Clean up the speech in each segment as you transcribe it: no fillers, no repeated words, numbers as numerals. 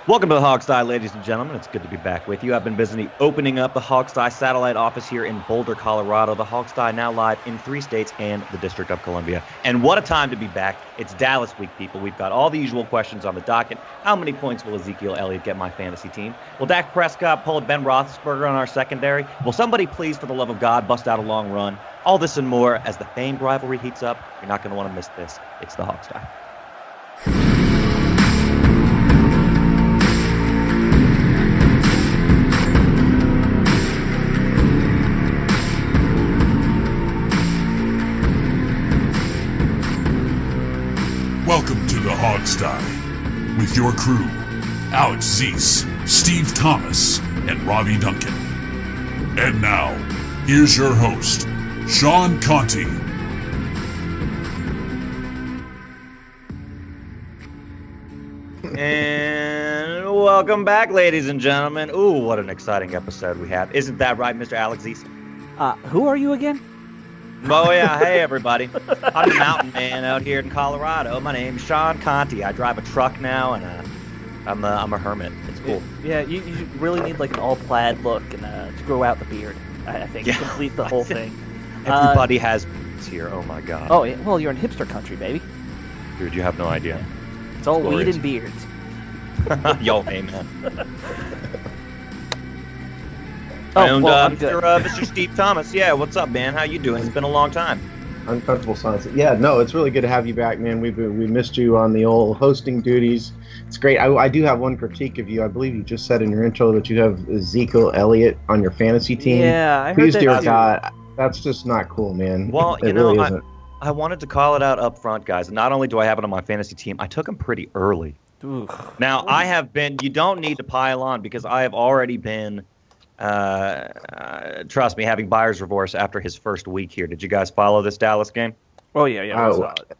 Welcome to the Hogsty, ladies and gentlemen. It's good to be back with you. I've been busy opening up the Hogsty satellite office here in Boulder, Colorado. The Hogsty now live in 3 states and the District of Columbia. And what a time to be back. It's Dallas week, people. We've got all the usual questions on the docket. How many points will Ezekiel Elliott get my fantasy team? Will Dak Prescott pull a Ben Roethlisberger on our secondary? Will somebody please, for the love of God, bust out a long run? All this and more as the famed rivalry heats up. You're not going to want to miss this. It's the Hogsty. Welcome to the Hogsty with your crew, Alex Zeese, Steve Thomas, and Robbie Duncan. And now, here's your host, Sean Conti. And welcome back, ladies and gentlemen. Ooh, what an exciting episode we have. Isn't that right, Mr. Alex Zeese? Who are you again? Oh, yeah. Hey, everybody. I'm a mountain man out here in Colorado. My name's Sean Conti. I drive a truck now, and I'm a hermit. It's cool. Yeah, you really need like an all-plaid look and to grow out the beard, I think, to complete the whole thing. Everybody has beards here. Oh, my God. Oh, yeah. Well, you're in hipster country, baby. Dude, you have no idea. Yeah. It's all weed and beards. Yo, amen. Oh, well, I'm Mr. good. Mr. Steve Thomas. Yeah, what's up, man? How you doing? It's been a long time. Uncomfortable silence. Yeah, no, it's really good to have you back, man. We missed you on the old hosting duties. It's great. I do have one critique of you. I believe you just said in your intro that you have Ezekiel Elliott on your fantasy team. Yeah, I heard Please, that dear too. God, that's just not cool, man. Well, it you know, really isn't. I wanted to call it out up front, guys. Not only do I have it on my fantasy team, I took him pretty early. Oof. Now, I have been, you don't need to pile on because I have already been, trust me, having buyer's remorse after his first week here. Did you guys follow this Dallas game? Oh, yeah, I saw it.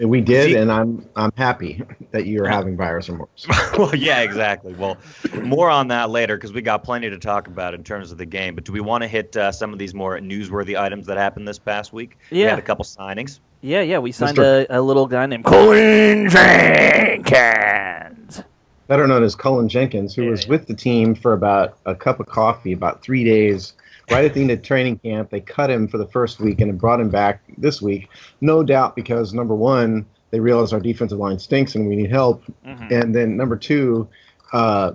We did, and I'm happy that you're having buyer's remorse. Well, yeah, exactly. Well, more on that later because we got plenty to talk about in terms of the game. But do we want to hit some of these more newsworthy items that happened this past week? Yeah. We had a couple signings. Yeah, we signed a little guy named Colin Jenkins. Better known as Cullen Jenkins, who was with the team for about a cup of coffee, about 3 days. Right at the end of training camp, they cut him for the first week and then brought him back this week. No doubt because, number one, they realize our defensive line stinks and we need help. Mm-hmm. And then number two,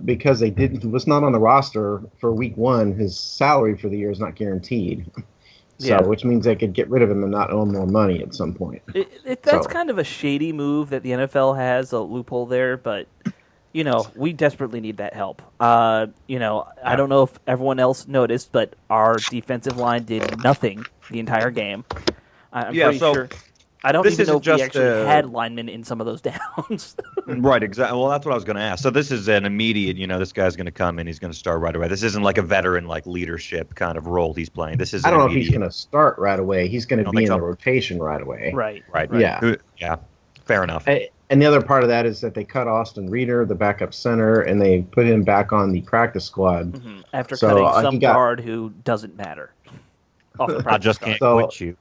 because he was not on the roster for week one, his salary for the year is not guaranteed. So, which means they could get rid of him and not owe him more money at some point. That's kind of a shady move that the NFL has, a loophole there, but... You know, we desperately need that help. I don't know if everyone else noticed, but our defensive line did nothing the entire game. I'm pretty sure. I don't even know if we actually had linemen in some of those downs. Right, exactly. Well, that's what I was going to ask. So this is an immediate, this guy's going to come in, he's going to start right away. This isn't like a veteran, like leadership kind of role he's playing. This is I don't know if he's going to start right away. He's going to be in the rotation right away. Right. Yeah. Yeah, fair enough. And the other part of that is that they cut Austin Reeder, the backup center, and they put him back on the practice squad. Mm-hmm. After cutting some guard who doesn't matter. Off the I just can't quit you.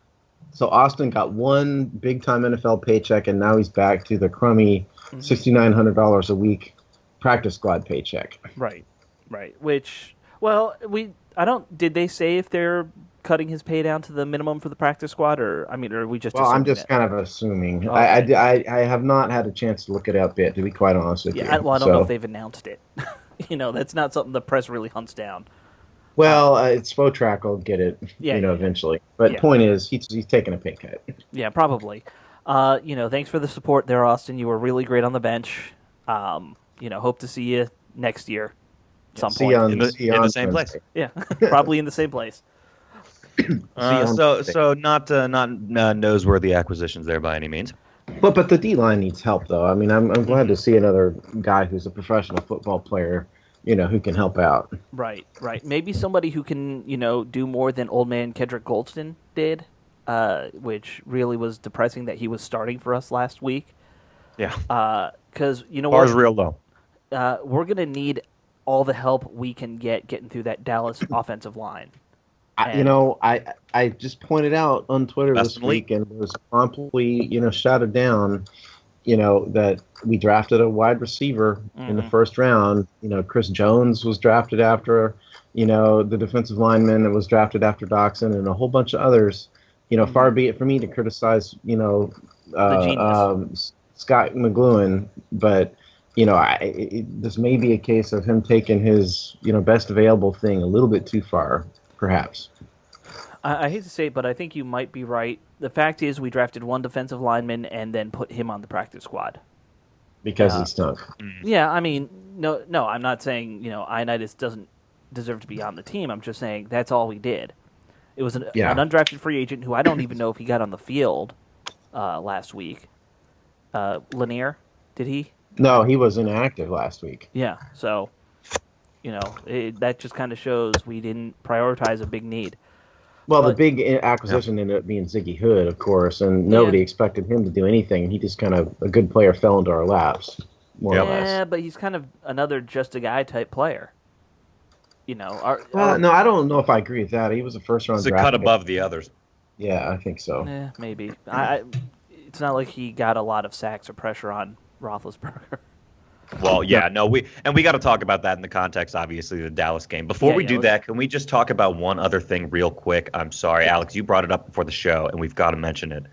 So Austin got one big-time NFL paycheck, and now he's back to the crummy $6,900 a week practice squad paycheck. Right. Which, well, did they say if they're cutting his pay down to the minimum for the practice squad, or are we just? Well, I'm just kind of assuming. Okay. I have not had a chance to look it up yet, to be quite honest with you. I don't know if they've announced it. That's not something the press really hunts down. Well, Spotrac will get it, eventually. But point is, he's taking a pay cut. Yeah, probably. Thanks for the support there, Austin. You were really great on the bench. Hope to see you next year. Some point in the same place. Yeah, probably in the same place. So not noseworthy acquisitions there by any means. But the D-line needs help, though. I mean, I'm glad to see another guy who's a professional football player, who can help out. Right. Maybe somebody who can, do more than old man Kedrick Goldston did, which really was depressing that he was starting for us last week. Yeah. Because, Bar's real low. We're going to need all the help we can getting through that Dallas offensive line. I just pointed out on Twitter this week and was promptly, shouted down that we drafted a wide receiver in the first round. Chris Jones was drafted after, the defensive lineman that was drafted after Doxson, and a whole bunch of others. Far be it for me to criticize, Scott McLuhan, but this may be a case of him taking his best available thing a little bit too far, perhaps. I hate to say it, but I think you might be right. The fact is, we drafted one defensive lineman and then put him on the practice squad because he stunk. Yeah, I mean, no, I'm not saying Ioannidis doesn't deserve to be on the team. I'm just saying that's all we did. It was an undrafted free agent who I don't even know if he got on the field last week. Lanier, did he? No, he was inactive last week. Yeah, so that just kind of shows we didn't prioritize a big need. Well, the big acquisition ended up being Ziggy Hood, of course, and nobody expected him to do anything. He just kind of, a good player fell into our laps, more or less. Yeah, but he's kind of another just-a-guy type player. No, I don't know if I agree with that. He was a first-round draft. It's a cut above the others. Yeah, I think so. Yeah, maybe. It's not like he got a lot of sacks or pressure on Roethlisberger. Well, yeah, no, we got to talk about that in the context, obviously, of the Dallas game. Before we do that, can we just talk about one other thing real quick? I'm sorry, Alex, you brought it up before the show, and we've got to mention it.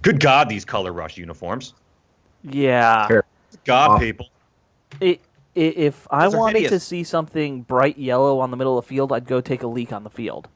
Good God, these color rush uniforms. Yeah. Sure. God, people. If I wanted hideous. to see something bright yellow on the middle of the field, I'd go take a leak on the field.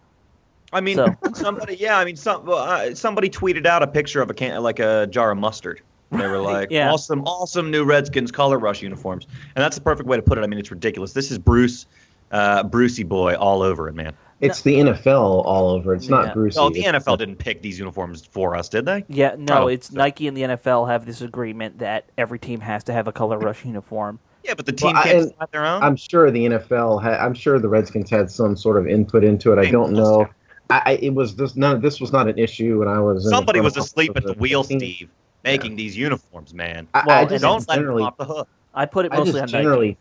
I mean, somebody tweeted out a picture of a jar of mustard. They were like, awesome new Redskins color rush uniforms. And that's the perfect way to put it. I mean, it's ridiculous. This is Brucey boy all over it, man. It's the NFL all over. It's not Brucey. Oh, the NFL didn't pick these uniforms for us, did they? Yeah, no, Nike and the NFL have this agreement that every team has to have a color rush uniform. Yeah, but the team can't decide their own? I'm sure the NFL I'm sure the Redskins had some sort of input into it. I don't know. This was not an issue when I was Somebody was asleep at the wheel, Steve. Making these uniforms, man. I don't let them off the hook. I put it mostly on Nike.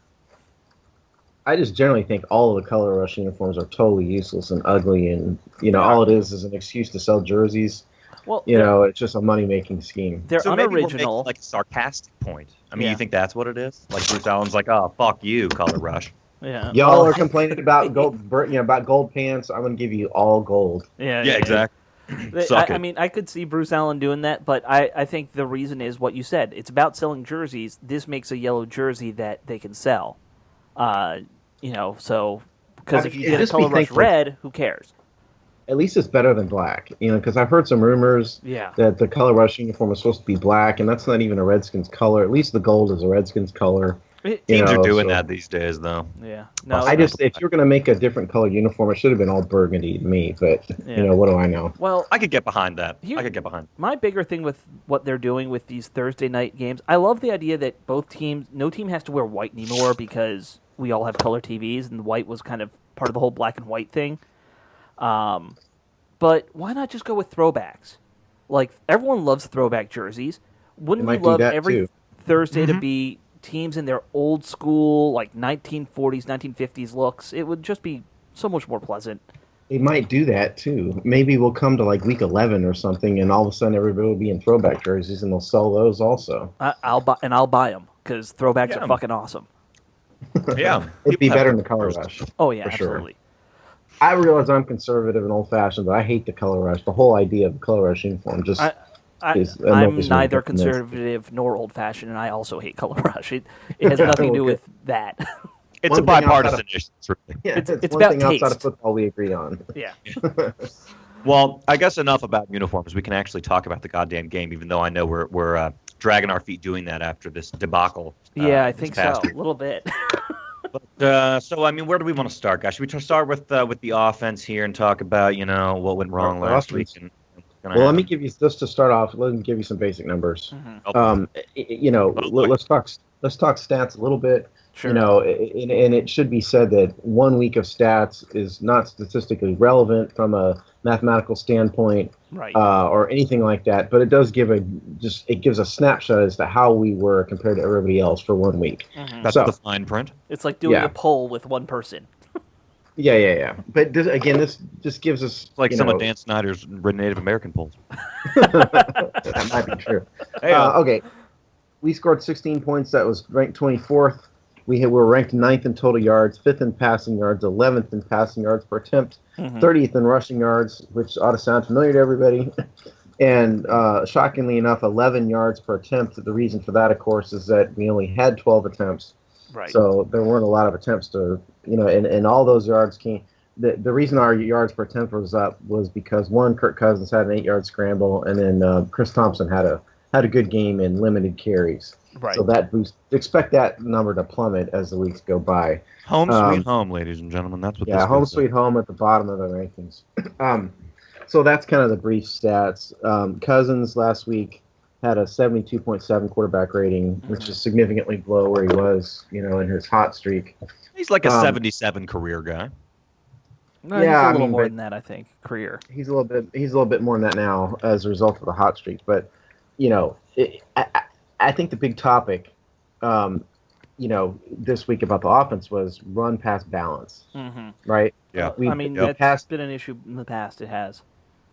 I just generally think all of the color rush uniforms are totally useless and ugly, and all it is an excuse to sell jerseys. Well, it's just a money-making scheme. They're unoriginal. Maybe we'll make, a sarcastic point. I mean, you think that's what it is? Like Bruce Allen's like, "Oh, fuck you, color rush." Yeah. Y'all are complaining about about gold pants. I'm going to give you all gold. Yeah, exactly. I mean, I could see Bruce Allen doing that, but I think the reason is what you said. It's about selling jerseys. This makes a yellow jersey that they can sell. Because if you did a color rush red, who cares? At least it's better than black. Because I've heard some rumors that the color rush uniform is supposed to be black, and that's not even a Redskins color. At least the gold is a Redskins color. Teams are doing that these days, though. Yeah. No, if you're going to make a different color uniform, it should have been all burgundy to me. But what do I know? Well, I could get behind that. My bigger thing with what they're doing with these Thursday night games, I love the idea that no team has to wear white anymore because we all have color TVs, and white was kind of part of the whole black and white thing. But why not just go with throwbacks? Like, everyone loves throwback jerseys. Wouldn't you love every Thursday to be teams in their old school, like 1940s, 1950s looks? It would just be so much more pleasant. They might do that too. Maybe we'll come to like week 11 or something, and all of a sudden everybody will be in throwback jerseys, and they'll sell those also. I'll buy them because throwbacks are fucking awesome. Yeah, it'd be better than the color rush. Oh yeah, absolutely. Sure. I realize I'm conservative and old-fashioned, but I hate the color rush. The whole idea of the color rush uniform just. I'm neither conservative nor old-fashioned, and I also hate color rush. It has nothing to do with that. It's a bipartisan issue. Yeah, it's one about thing taste. Outside of football we agree on. Yeah. Well, I guess enough about uniforms. We can actually talk about the goddamn game, even though I know we're dragging our feet doing that after this debacle. I think so. A little bit. But, so, I mean, where do we want to start, guys? Should we start with the offense here and talk about, what went wrong last week? Let me give you, just to start off, let me give you some basic numbers. Let's talk stats a little bit. Sure. And it should be said that 1 week of stats is not statistically relevant from a mathematical standpoint, right, or anything like that. But it does give it gives a snapshot as to how we were compared to everybody else for 1 week. Mm-hmm. That's the fine print. It's like doing a poll with one person. Yeah. But this just gives us like some of Dan Snyder's Native American polls. That might be true. Okay. we scored 16 points. That was ranked 24th. We were ranked 9th in total yards, 5th in passing yards, 11th in passing yards per attempt, 30th in rushing yards, which ought to sound familiar to everybody. And shockingly enough, 11 yards per attempt. The reason for that, of course, is that we only had 12 attempts. Right. So there weren't a lot of attempts to, and all those yards came. The reason our yards per attempt was up was because, one, Kirk Cousins had an 8-yard scramble, and then Chris Thompson had a good game in limited carries. Right. So that boost. Expect that number to plummet as the weeks go by. Home sweet home, ladies and gentlemen. That's what. Yeah, this home is. sweet home at the bottom of the rankings. So that's kind of the brief stats. Cousins last week had a 72.7 quarterback rating, which is significantly below where he was, in his hot streak. He's like a 77 career guy. No, he's a little more than that, I think. Career. He's a little bit more than that now as a result of the hot streak. But I think the big topic, this week about the offense was run-pass balance, right? Yeah. That's been an issue in the past. It has.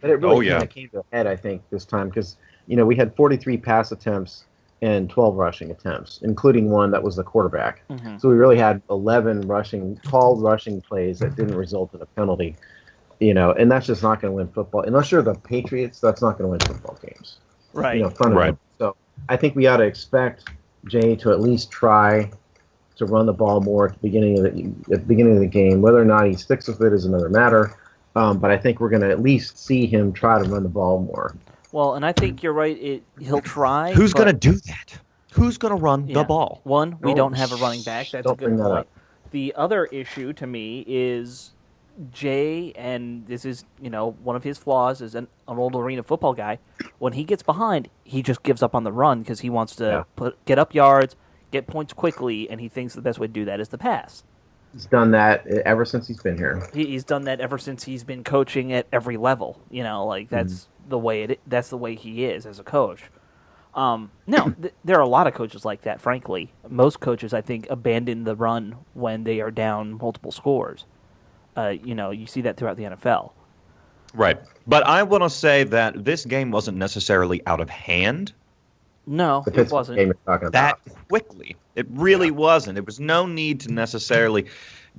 But it really kind of came to a head, I think, this time because, we had 43 pass attempts and 12 rushing attempts, including one that was the quarterback. So we really had 11 called rushing plays that didn't result in a penalty, and that's just not going to win football. Unless you're the Patriots, that's not going to win football games. Right. Right. So I think we ought to expect Jay to at least try to run the ball more at the beginning of the game. Whether or not he sticks with it is another matter. But I think we're going to at least see him try to run the ball more. Well, and I think you're right. He'll try. Who's going to do that? Who's going to run the ball? One, we don't have a running back. That's a good point. The other issue to me is Jay, and this is one of his flaws as an old arena football guy. When he gets behind, he just gives up on the run because he wants to get up yards, get points quickly, and he thinks the best way to do that is the pass. He's done that ever since he's been here. He's done that ever since he's been coaching at every level. That's the way that's the way he is as a coach. There are a lot of coaches like that. Frankly, most coaches I think abandon the run when they are down multiple scores. You see that throughout the NFL. Right, but I want to say that this game wasn't necessarily out of hand. No, it wasn't. Game you're talking about. That quickly. It really wasn't. There was no need to necessarily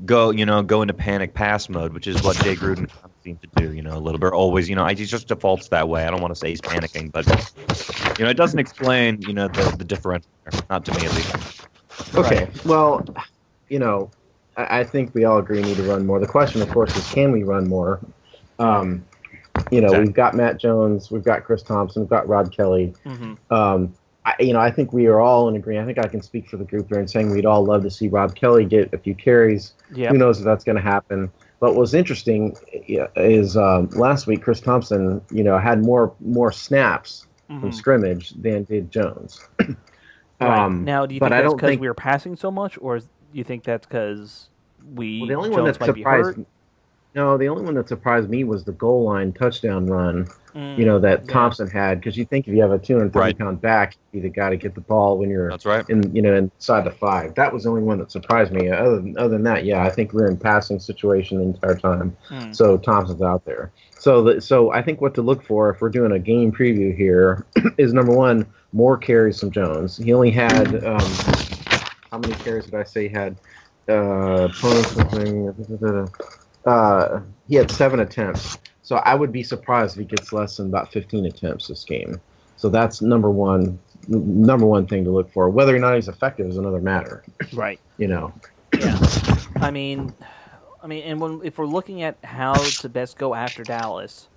go into panic pass mode, which is what Jay Gruden seemed to do, a little bit. Always, he just defaults that way. I don't want to say he's panicking, but, it doesn't explain, the differential there. Not to me, at least. Okay, Right. Well, I think we all agree we need to run more. The question, of course, is can we run more? We've got Matt Jones, we've got Chris Thompson, we've got Rod Kelly. I think we are all in agreement. I think I can speak for the group there in saying we'd all love to see Rob Kelly get a few carries. Yep. Who knows if that's going to happen? But what's interesting is last week Chris Thompson, had more snaps from scrimmage than did Jones. Right. Now, do you think that's because we were passing so much, or do you think that's because the only one that surprised me? No, the only one that surprised me was the goal line touchdown run, that Thompson had. Because you think if you have a 230-pound back, you'd be the guy to get the ball when you're inside the 5. That was the only one that surprised me. Other than that, I think we're in passing situation the entire time. So Thompson's out there. So I think what to look for if we're doing a game preview here is, number one, more carries from Jones. He only had how many carries did I say he had? He had 7 attempts. So I would be surprised if he gets less than about 15 attempts this game. So that's number one thing to look for. Whether or not he's effective is another matter. Right. Yeah. I mean, and if we're looking at how to best go after Dallas,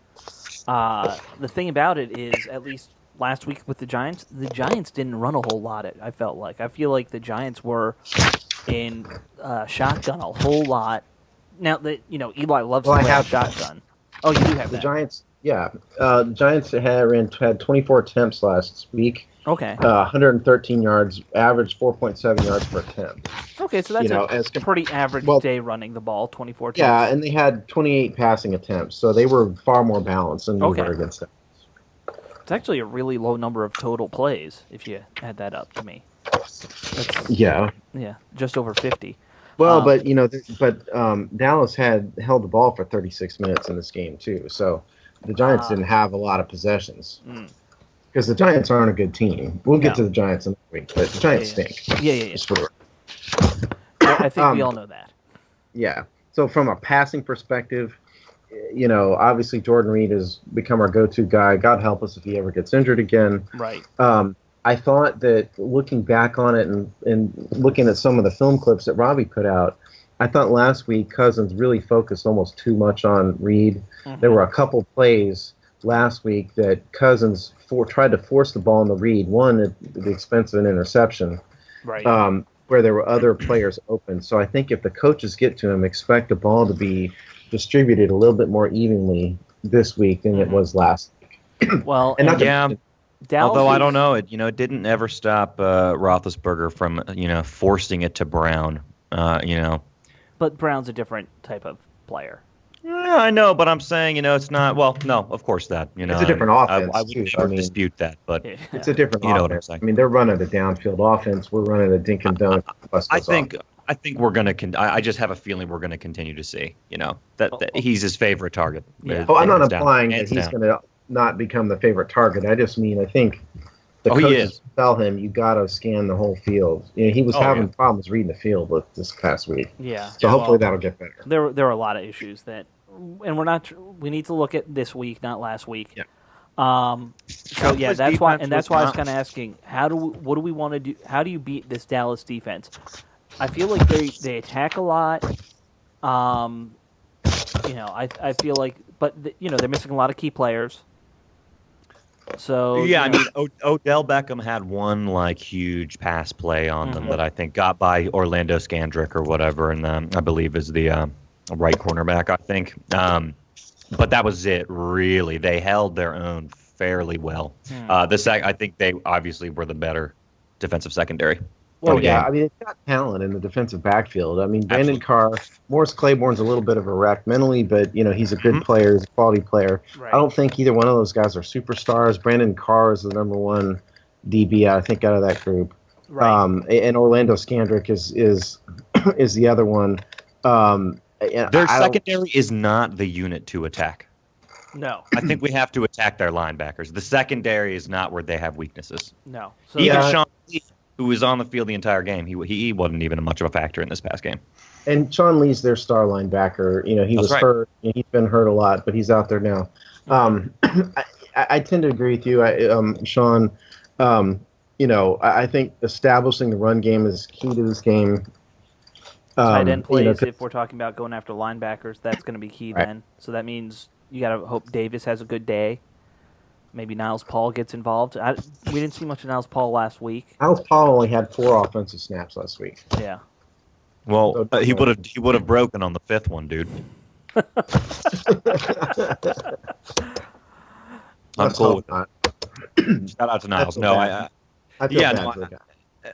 the thing about it is, at least last week with the Giants didn't run a whole lot. I feel like the Giants were in shotgun a whole lot. Now that Eli loves to play shotgun. Oh, you do have the Giants. Yeah, the Giants had 24 attempts last week. Okay. 113 yards, average 4.7 yards per attempt. Okay, so that's a pretty average day running the ball, 24 attempts. Yeah, and they had 28 passing attempts, so they were far more balanced than we were against them. It's actually a really low number of total plays if you add that up to me. Yeah, just over 50. Well, but Dallas had held the ball for 36 minutes in this game too, so the Giants didn't have a lot of possessions because the Giants aren't a good team. We'll get to the Giants in week, but the Giants stink. Yeah. Just for the- I think we all know that. Yeah. So from a passing perspective, obviously Jordan Reed has become our go-to guy. God help us if he ever gets injured again. Right. I thought that looking back on it and looking at some of the film clips that Robbie put out, I thought last week Cousins really focused almost too much on Reed. Mm-hmm. There were a couple plays last week that Cousins tried to force the ball on the Reed, one at the expense of an interception, right? Where there were other players open. So I think if the coaches get to him, expect the ball to be distributed a little bit more evenly this week than it was last week. Well, although I don't know, it didn't ever stop Roethlisberger from forcing it to Brown. But Brown's a different type of player. Yeah, I know, but I'm saying, it's not. Well, no, of course not. It's a different offense. I would never dispute that, but it's a different offense. Know what I'm saying. I mean, they're running a downfield offense. We're running a dink and dunk. I think we're gonna. I just have a feeling we're gonna continue to see. That he's his favorite target. Yeah. I'm not implying that he's gonna not become the favorite target. I just mean I think the coaches tell him you got to scan the whole field. He was having problems reading the field this past week. Yeah. So hopefully that'll get better. There were a lot of issues and we need to look at this week, not last week. Yeah. That's why I was kind of asking, what do we want to do? How do you beat this Dallas defense? I feel like they attack a lot. I feel like, but they're missing a lot of key players. So I mean, Odell Beckham had one huge pass play on them that I think got by Orlando Scandrick or whatever, and I believe is the right cornerback, I think. But that was it. Really, they held their own fairly well. I think they obviously were the better defensive secondary. Well, yeah, I mean, it's got talent in the defensive backfield. I mean, Brandon Carr, Morris Claiborne's a little bit of a wreck mentally, but, he's a good player, he's a quality player. Right. I don't think either one of those guys are superstars. Brandon Carr is the number one DB, I think, out of that group. Right. And Orlando Scandrick is the other one. Their secondary is not the unit to attack. No. I think we have to attack their linebackers. The secondary is not where they have weaknesses. No. So even Sean Lee, who was on the field the entire game, he wasn't even much of a factor in this past game. And Sean Lee's their star linebacker. He was hurt. He's been hurt a lot, but he's out there now. I tend to agree with you, Sean. I think establishing the run game is key to this game. Tight end plays, if we're talking about going after linebackers, that's going to be key then. So that means you got to hope Davis has a good day. Maybe Niles Paul gets involved. We didn't see much of Niles Paul last week. Niles Paul only had 4 offensive snaps last week. Yeah. Well, he would have broken on the 5th one, dude. I'm cool with that. Shout out to Niles.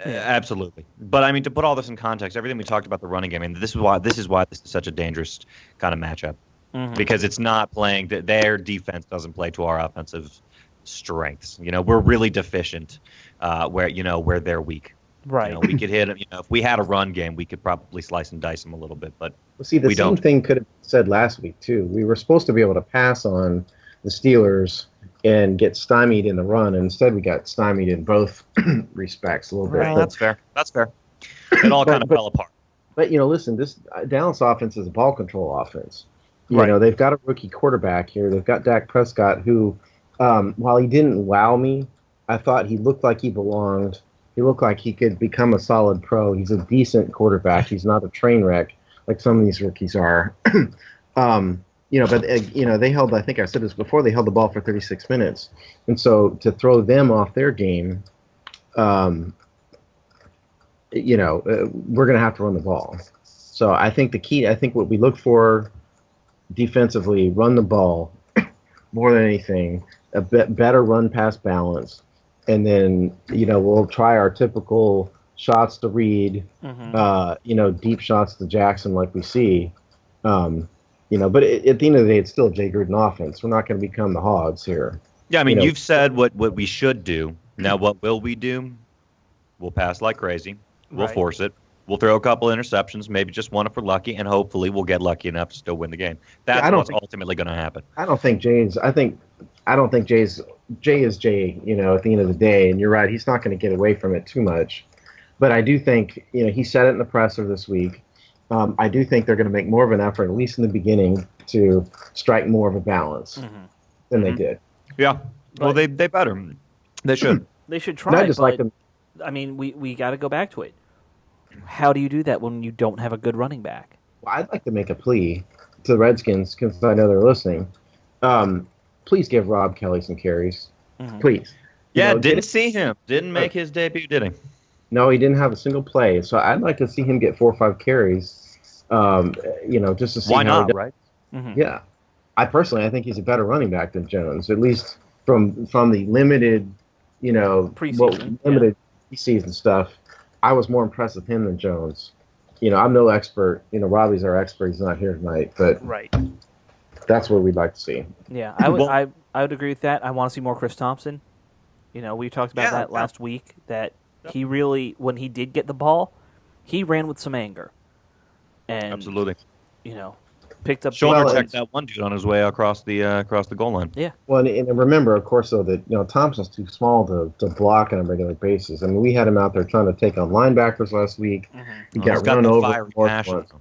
Absolutely. But I mean, to put all this in context, everything we talked about the running game, and this is why this is such a dangerous kind of matchup. Because it's not playing their defense doesn't play to our offensive strengths. We're really deficient where they're weak. Right. We could hit them. If we had a run game, we could probably slice and dice them a little bit. But the same thing could have been said last week too. We were supposed to be able to pass on the Steelers and get stymied in the run, and instead we got stymied in both respects a little bit. Well, that's fair. It all kind of fell apart. But listen, this Dallas offense is a ball control offense. They've got a rookie quarterback here. They've got Dak Prescott, who, while he didn't wow me, I thought he looked like he belonged. He looked like he could become a solid pro. He's a decent quarterback. He's not a train wreck like some of these rookies are. But they held, I think I said this before, they held the ball for 36 minutes. And so to throw them off their game, we're going to have to run the ball. So I think what we look for defensively, run the ball more than anything, a better run-pass balance, and then, we'll try our typical shots to Reed, deep shots to Jackson like we see. But at the end of the day, it's still a Jay Gruden offense. We're not going to become the Hogs here. Yeah, I mean, you've said what we should do. Now, what will we do? We'll pass like crazy. We'll force it. We'll throw a couple interceptions, maybe just one if we're lucky, and hopefully we'll get lucky enough to still win the game. That's what's ultimately going to happen. I don't think Jay's Jay is Jay, at the end of the day, and you're right, he's not going to get away from it too much. But I do think, he said it in the presser this week. I do think they're going to make more of an effort, at least in the beginning, to strike more of a balance than they did. Yeah. Well, they better. They should. They should try. I just like them. I mean, we got to go back to it. How do you do that when you don't have a good running back? Well, I'd like to make a plea to the Redskins, because I know they're listening. Please give Rob Kelly some carries. Please. Yeah, didn't see him. Didn't make his debut, did he? No, he didn't have a single play. So I'd like to see him get 4 or 5 carries, just to see why how not, right? Yeah. I think he's a better running back than Jones, at least from the limited, preseason, preseason stuff. I was more impressed with him than Jones. I'm no expert. Robbie's our expert. He's not here tonight, but right. That's what we'd like to see. Yeah, I would agree with that. I want to see more Chris Thompson. We talked about that last week, that he really, when he did get the ball, he ran with some anger. And absolutely. Picked up shoulder checked that one dude on his way across the goal line. Yeah. Well, and remember, of course, though, that Thompson's too small to block on a regular basis. I mean, we had him out there trying to take on linebackers last week. He got run over more than once.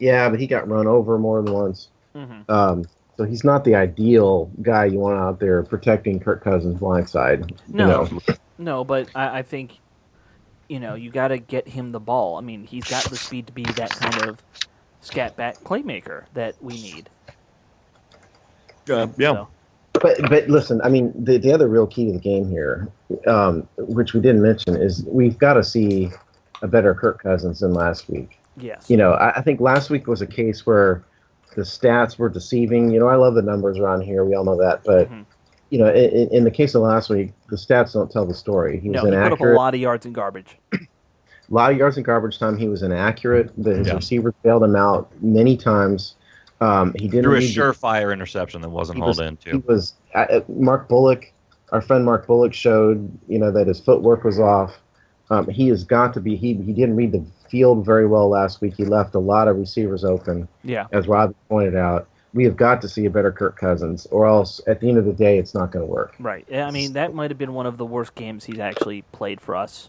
Yeah, but he got run over more than once. So he's not the ideal guy you want out there protecting Kirk Cousins' blind side. No, but I think, you got to get him the ball. I mean, he's got the speed to be that kind of scat back playmaker that we need. Yeah. So. But listen, I mean, the other real key to the game here, which we didn't mention, is we've got to see a better Kirk Cousins than last week. Yes. I think last week was a case where the stats were deceiving. I love the numbers around here. We all know that. But, in the case of last week, the stats don't tell the story. He was inaccurate. He put up a lot of yards in garbage. A lot of yards in garbage time. He was inaccurate. His receivers bailed him out many times. He didn't threw a surefire interception that wasn't hauled in, too. He was Mark Bullock. Our friend Mark Bullock showed, that his footwork was off. He has got to be. He didn't read the field very well last week. He left a lot of receivers open. Yeah. As Rob pointed out, we have got to see a better Kirk Cousins, or else at the end of the day, it's not going to work. Right. I mean, that might have been one of the worst games he's actually played for us.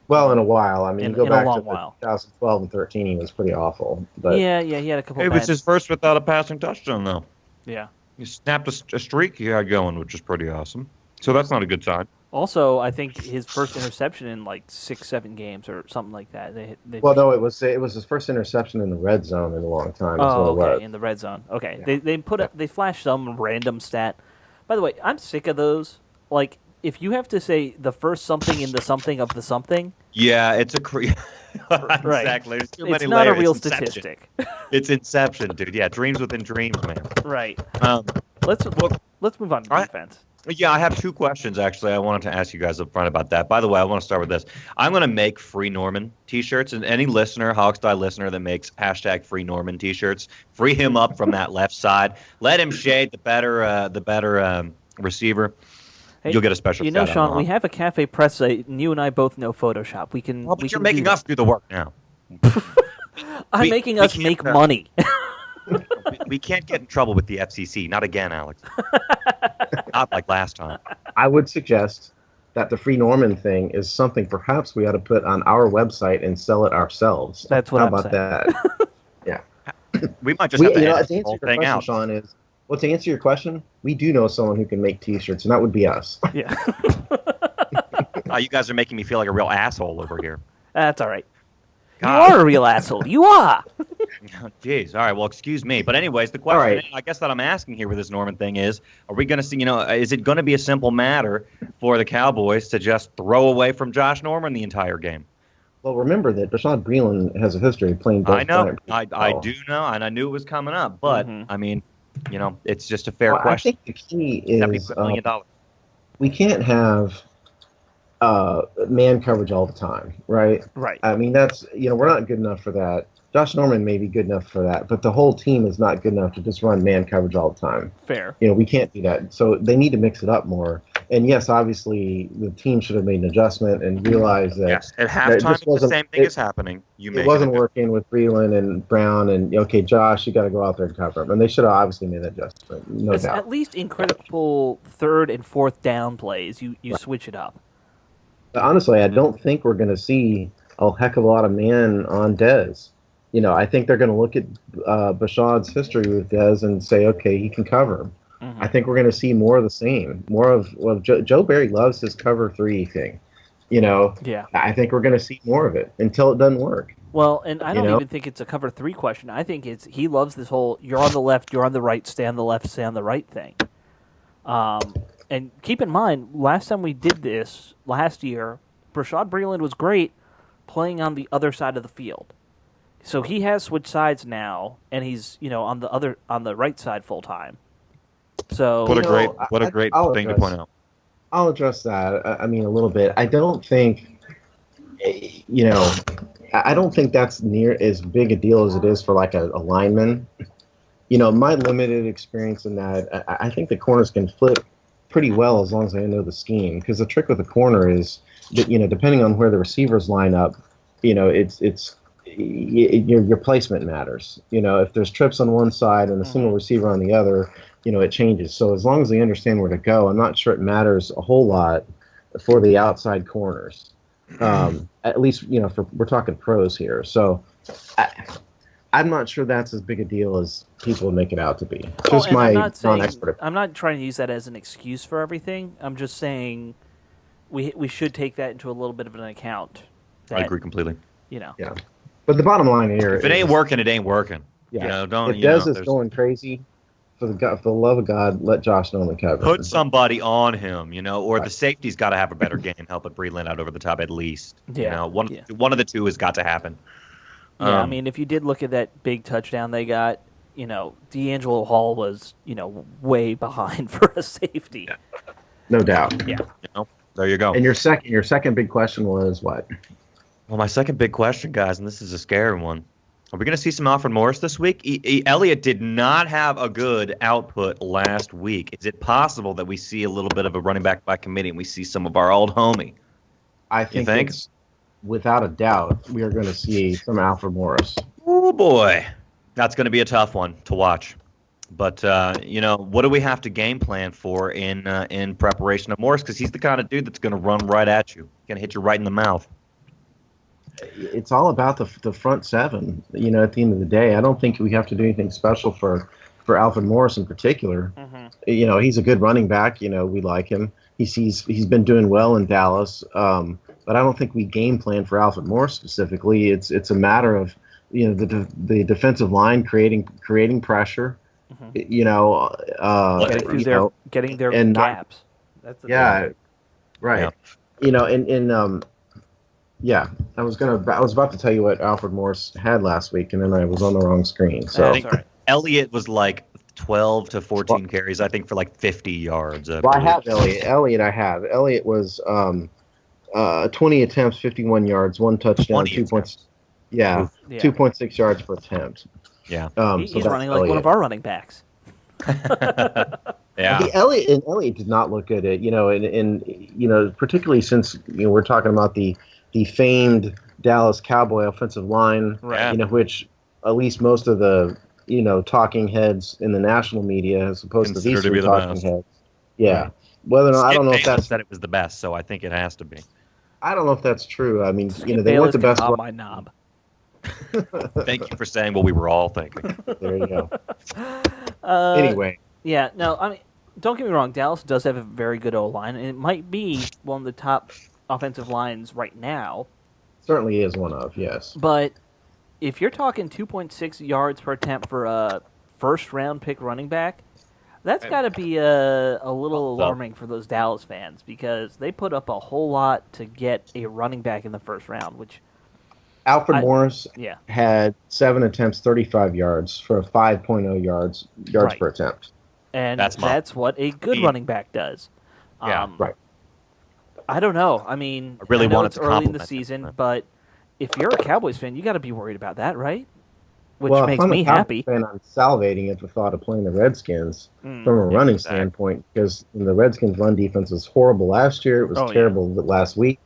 Well, in a while. I mean, you go back to 2012 and 13, he was pretty awful. But yeah, he had a couple. It was his first without a passing touchdown, though. Yeah. He snapped a streak he had going, which is pretty awesome. So that's not a good sign. Also, I think his first interception in like 6-7 games or something like that. No, it was his first interception in the red zone in a long time. Okay, in the red zone. Okay, yeah. They flashed some random stat. By the way, I'm sick of those. Like, if you have to say the first something in the something of the something. Yeah, it's a right. Exactly. There's too many not layers. A real it's statistic. It's Inception, dude. Yeah, dreams within dreams, man. Right. Let's move on to defense. Yeah, I have 2 questions, actually. I wanted to ask you guys up front about that. By the way, I want to start with this. I'm going to make Free Norman T-shirts, and any listener, Hogstye listener that makes #Free Norman T-shirts, free him up from that left side. Let him shade the better receiver. Hey, you'll get a special. Sean, we have a Cafe Press site, and you and I both know Photoshop. We can. Well, but you're making us do the work now. I'm making us make money. We can't get in trouble with the FCC. Not again, Alex. Not like last time. I would suggest that the Free Norman thing is something perhaps we ought to put on our website and sell it ourselves. That's what How I'm about saying. that? Yeah. We might just have to edit answer the whole your thing question, out. Sean, to answer your question, we do know someone who can make T-shirts, and that would be us. Yeah. You guys are making me feel like a real asshole over here. That's all right. God. You are a real asshole. You are. Jeez. All right. Well, excuse me. But anyways, the question I guess that I'm asking here with this Norman thing is, are we going to see, is it going to be a simple matter for the Cowboys to just throw away from Josh Norman the entire game? Well, remember that Bashaud Breeland has a history of playing both. I know. I do know, and I knew it was coming up. But, I mean, it's just a fair question. I think the key is $70 million. We can't have man coverage all the time, right? Right. I mean, that's we're not good enough for that. Josh Norman may be good enough for that, but the whole team is not good enough to just run man coverage all the time. Fair. We can't do that. So they need to mix it up more. And yes, obviously the team should have made an adjustment and realized that at halftime it the same thing is happening. It wasn't working with Breland and Brown and okay, Josh, you got to go out there and cover him. And they should have obviously made that adjustment, no doubt. At least in critical third and fourth down plays, you switch it up. But honestly, I don't think we're going to see a heck of a lot of man on Dez. I think they're going to look at Bashaud's history with Dez and say, okay, he can cover him. Mm-hmm. I think we're going to see more of the same. More of Joe Barry loves his cover 3 thing. Yeah. I think we're going to see more of it until it doesn't work. Well, and I don't even think it's a cover 3 question. I think he loves this whole you're on the left, you're on the right, stay on the left, stay on the right thing. And keep in mind, last time we did this, last year, Bashaud Breeland was great playing on the other side of the field. So he has switched sides now, and he's on the right side full time. So what a great thing to point out. I'll address that. I mean, a little bit. I don't think, I don't think that's near as big a deal as it is for like a lineman. My limited experience in that, I think the corners can flip pretty well as long as they know the scheme. Because the trick with the corner is that, depending on where the receivers line up, your placement matters. If there's trips on one side and a single receiver on the other, it changes. So as long as they understand where to go, I'm not sure it matters a whole lot for the outside corners. At least, we're talking pros here. So I'm not sure that's as big a deal as people make it out to be. Just my non-expert. I'm not trying to use that as an excuse for everything. I'm just saying we should take that into a little bit of an account. I agree completely. Yeah. But the bottom line here if it ain't working, it ain't working. Yeah. If Dez is going crazy, for the love of God, let Josh Norman cover. Put somebody on him, or the safety's got to have a better game, help it Breeland out over the top at least. Yeah. One of the two has got to happen. Yeah, I mean, if you did look at that big touchdown they got, D'Angelo Hall was, way behind for a safety. Yeah. No doubt. Yeah. There you go. And your second big question was what? Well, my second big question, guys, and this is a scary one. Are we going to see some Alfred Morris this week? Elliott did not have a good output last week. Is it possible that we see a little bit of a running back by committee and we see some of our old homie? I think it's, without a doubt, we are going to see some Alfred Morris. Oh, boy. That's going to be a tough one to watch. But, what do we have to game plan for in preparation of Morris? Because he's the kind of dude that's going to run right at you. Going to hit you right in the mouth. It's all about the front seven, at the end of the day. I don't think we have to do anything special for Alfred Morris in particular. Mm-hmm. He's a good running back. We like him. He's been doing well in Dallas. But I don't think we game plan for Alfred Morris specifically. It's a matter of, the defensive line creating pressure. Mm-hmm. Getting their gaps. That's the thing. Right. Yeah. Yeah, I was about to tell you what Alfred Morris had last week, and then I was on the wrong screen. So I think Elliott was like 12 to 14 carries, I think, for like 50 yards. Well, I have Elliott. Elliott was 20 attempts, 51 yards, 1 touchdown, 2 points. Yeah, 2.6 yards per attempt. Yeah, he's running like one of our running backs. Yeah, Elliott did not look good at and particularly since we're talking about the famed Dallas Cowboy offensive line, right. Which at least most of the talking heads in the national media, as opposed to these three talking heads. Yeah, whether or not I don't know if that's said it was the best, so I think it has to be. I don't know if that's true. I mean, they weren't the best. My knob. Thank you for saying what we were all thinking. There you go. Anyway. Yeah, no, I mean, don't get me wrong. Dallas does have a very good O-line, and it might be one of the top offensive lines right now. Certainly is one of, yes. But if you're talking 2.6 yards per attempt for a first-round pick running back, that's got to be a little alarming for those Dallas fans because they put up a whole lot to get a running back in the first round, which... Alfred Morris had 7 attempts, 35 yards for 5.0 yards right. per attempt. And that's what a good running back does. Yeah, right. I don't know. I mean, I really know wanted it's to early in the season, but if you're a Cowboys fan, you got to be worried about that, right? which well, makes if I'm me a Cowboys happy. fan, I'm salivating at the thought of playing the Redskins from a Yeah, running exactly. standpoint, because the Redskins' run defense was horrible last year. It was Oh, yeah. terrible last week.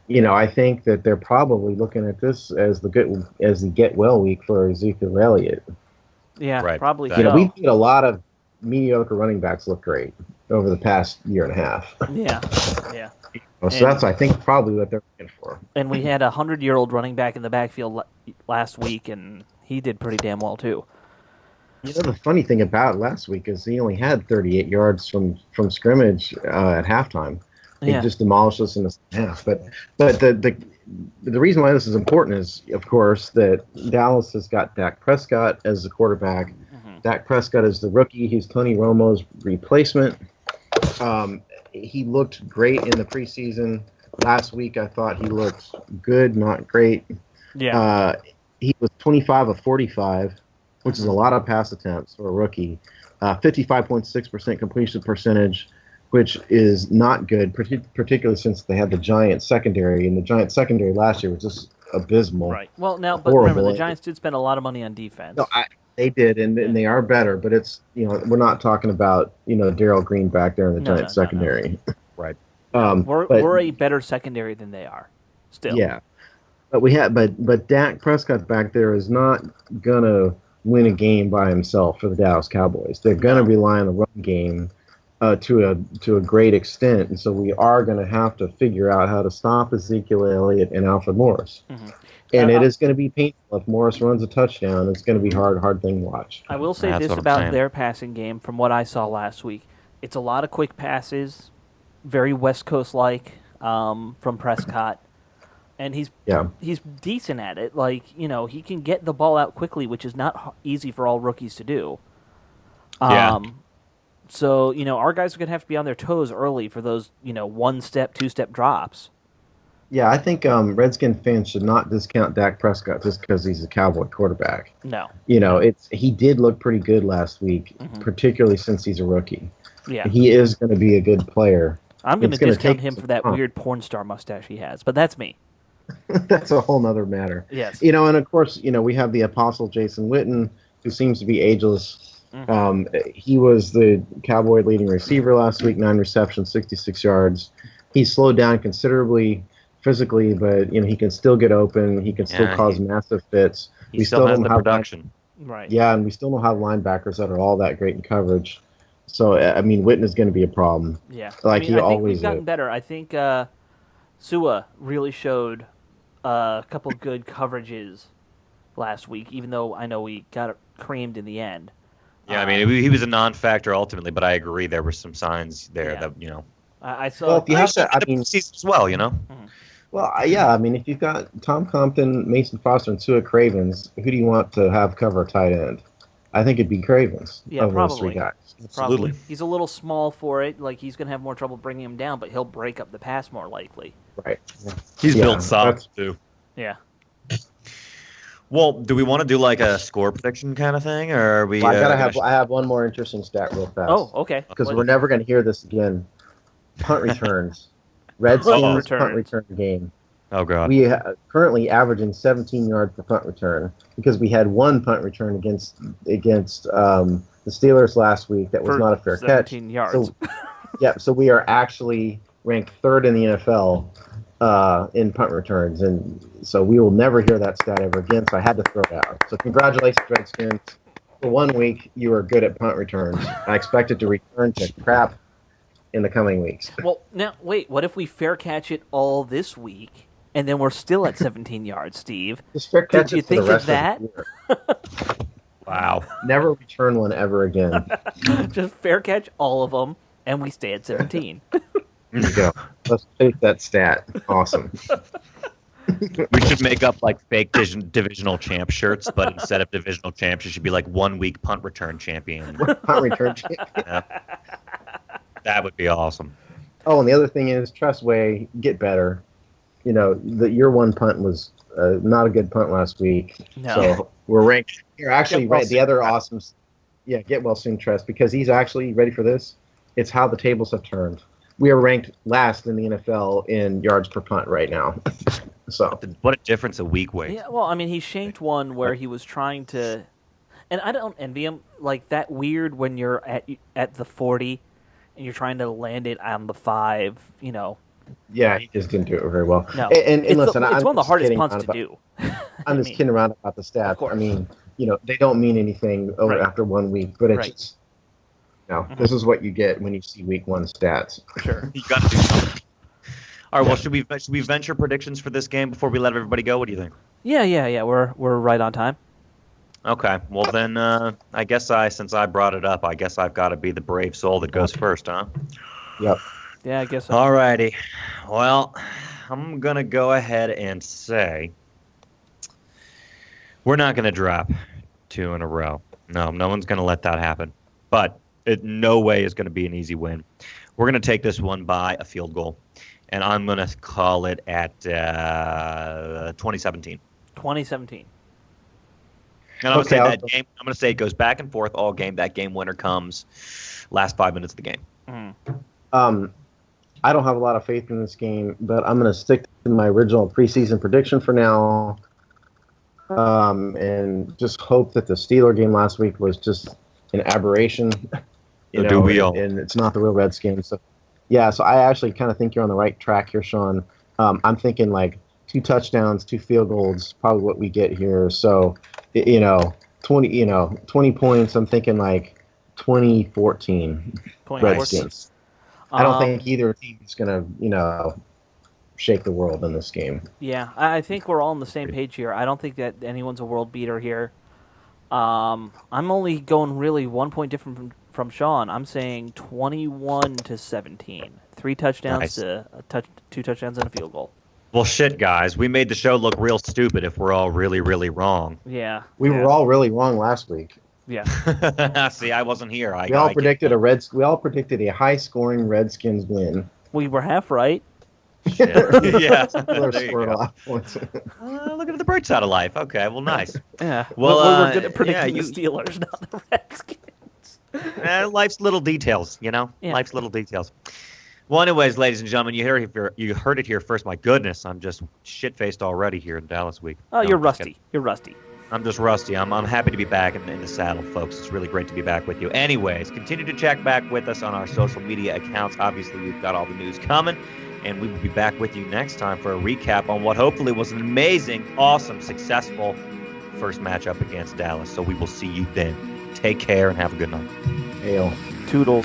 I think that they're probably looking at this as the get well week for Ezekiel Elliott. Yeah, Right, probably exactly. so. We've seen a lot of mediocre running backs look great over the past year and a half. Yeah. So that's, I think, probably what they're looking for. And we had a 100-year-old running back in the backfield last week, and he did pretty damn well too. The funny thing about last week is he only had 38 yards from scrimmage at halftime. He Yeah. just demolished us in the second half. But the reason why this is important is, of course, that Dallas has got Dak Prescott as the quarterback. Mm-hmm. Dak Prescott is the rookie. He's Tony Romo's replacement. He looked great in the preseason. Last week, I thought he looked good, not great. Yeah. He was 25 of 45, which is a lot of pass attempts for a rookie. 55.6% completion percentage, which is not good, particularly since they had the Giants secondary, and the Giants secondary last year was just abysmal. Right. Well, now, but Horrible. remember, the Giants did spend a lot of money on defense. No, they did, and they are better, but it's, we're not talking about, Darrell Green back there in the Giants secondary. Right. We're a better secondary than they are. Still. Yeah. But Dak Prescott back there is not gonna win a game by himself for the Dallas Cowboys. They're gonna rely on the run game to a great extent, and so we are gonna have to figure out how to stop Ezekiel Elliott and Alfred Morris. Mm-hmm. And it is going to be painful if Morris runs a touchdown. It's going to be hard thing to watch. I will say That's this what I'm about saying. their passing game from what I saw last week. It's a lot of quick passes, very West Coast-like from Prescott. And he's decent at it. Like, he can get the ball out quickly, which is not easy for all rookies to do. Yeah. So, our guys are going to have to be on their toes early for those, one-step, two-step drops. Yeah, I think Redskin fans should not discount Dak Prescott just because he's a Cowboy quarterback. No. He did look pretty good last week, particularly since he's a rookie. Yeah. He is going to be a good player. I'm going to discount him some for that time. weird porn star mustache he has, but that's me. That's a whole nother matter. Yes. And of course, we have the apostle Jason Witten, who seems to be ageless. He was the Cowboy leading receiver last week, 9 receptions, 66 yards. He slowed down considerably physically, but he can still get open. He can still cause massive fits. He still has don't the have production. Right. Yeah, and we still don't have linebackers that are all that great in coverage. So Witten is going to be a problem. Yeah. He I think always we've gotten is. better. I think Sua really showed a couple good coverages last week, even though I know we got creamed in the end. Yeah, he was a non-factor ultimately, but I agree there were some signs there that I saw. Well, if you have to, season as well, Well, yeah, if you've got Tom Compton, Mason Foster, and Tua Cravens, who do you want to have cover tight end? I think it'd be Cravens over those three guys. Probably. He's a little small for it. Like, he's going to have more trouble bringing him down, but he'll break up the pass more likely. Right. He's built solid, too. Yeah. Well, do we want to do like a score prediction kind of thing, or are we? I have one more interesting stat real fast. Oh, okay. Because we're never going to hear this again. Punt returns. Redskins punt return game. Oh God. We currently averaging 17 yards per punt return because we had one punt return against the Steelers last week that was not a fair 17 catch. yards. So we are actually ranked third in the NFL in punt returns, and so we will never hear that stat ever again. So I had to throw it out. So congratulations, Redskins. For 1 week, you are good at punt returns. I expect it to return to crap in the coming weeks. Well, now wait. What if we fair catch it all this week, and then we're still at 17 yards, Steve? Just fair catch Did you it for the think rest of that? the year. Wow. Never return one ever again. Just fair catch all of them, and we stay at 17. There you go. Let's take that stat. Awesome. We should make up like fake divisional champ shirts, but instead of divisional champs, it should be like 1 week punt return champion. Punt return. That would be awesome. Oh, and the other thing is, Trustway, get better. Your one punt was not a good punt last week. No. So we're ranked. You're actually Get well right. The other awesome. Yeah, get well soon, Trust, because he's actually ready for this. It's how the tables have turned. We are ranked last in the NFL in yards per punt right now. So What a difference a week makes. Yeah, well, I mean, he shanked one where he was trying to, and I don't envy him. Like that weird when you're at the 40 and you're trying to land it on the 5. You know. yeah, he just didn't do it very well. No, And it's, listen, it's I'm one of the just hardest kidding punts around to about- do. I'm just kidding around about the stats. course. I mean, they don't mean anything over Right. after 1 week, but it's Right. just, this is what you get when you see week 1 stats. Sure. You got to do something. All right. Well, should we venture predictions for this game before we let everybody go? What do you think? Yeah. We're right on time. Okay. Well, then I guess since I brought it up, I guess I've got to be the brave soul that goes first, huh? Yep. Yeah, I guess so. All righty. Well, I'm gonna go ahead and say we're not gonna drop 2 in a row. No one's gonna let that happen. But it no way is gonna be an easy win. We're gonna take this one by a field goal, and I'm gonna call it at 2017. 2017. And I'm gonna Okay, say I'll- that game. I'm gonna say it goes back and forth all game. That game winner comes last 5 minutes of the game. I don't have a lot of faith in this game, but I'm going to stick to my original preseason prediction for now, and just hope that the Steeler game last week was just an aberration. So do we all. And it's not the real Redskins. So, yeah, so I actually kind of think you're on the right track here, Sean. I'm thinking like 2 touchdowns, 2 field goals, probably what we get here. So, 20 points. I'm thinking like 2014 Redskins. I don't think either team is going to, shake the world in this game. Yeah, I think we're all on the same page here. I don't think that anyone's a world beater here. I'm only going really 1 point different from Sean. I'm saying 21-17. 3 touchdowns Nice. to 2 touchdowns and a field goal. Well, shit, guys. We made the show look real stupid if we're all really, really wrong. Yeah. We were all really wrong last week. Yeah. See, I wasn't here. We all predicted a high-scoring Redskins win. We were half right. Shit. Yeah. Steelers There you scored a go. lot of points. Looking at the bright side of life. Okay, well, nice. Yeah. Well, we're good at predicting yeah, the Steelers, not the Redskins. Life's little details, Yeah. Life's little details. Well, anyways, ladies and gentlemen, you heard it here first. My goodness, I'm just shit-faced already here in Dallas week. Oh, No, you're I'm just rusty. You're rusty. I'm just rusty. I'm happy to be back in the saddle, folks. It's really great to be back with you. Anyways, continue to check back with us on our social media accounts. Obviously, we've got all the news coming, and we will be back with you next time for a recap on what hopefully was an amazing, awesome, successful first matchup against Dallas. So we will see you then. Take care and have a good night. Hail. Toodles.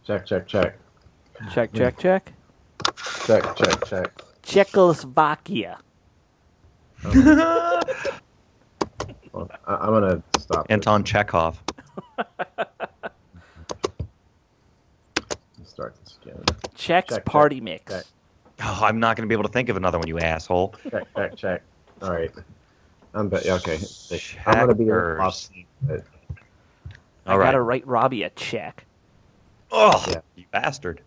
Check. Check, check, check. Check. Czechoslovakia. Well, I'm going to stop. Anton Chekhov. Start this again. Czech's Check, party check, mix. check. Oh, I'm not going to be able to think of another one, you asshole. Check. All right. Okay. I'm going to be Checkers. off. But All I right. gotta write Robbie a check. Oh, Yeah. you bastard.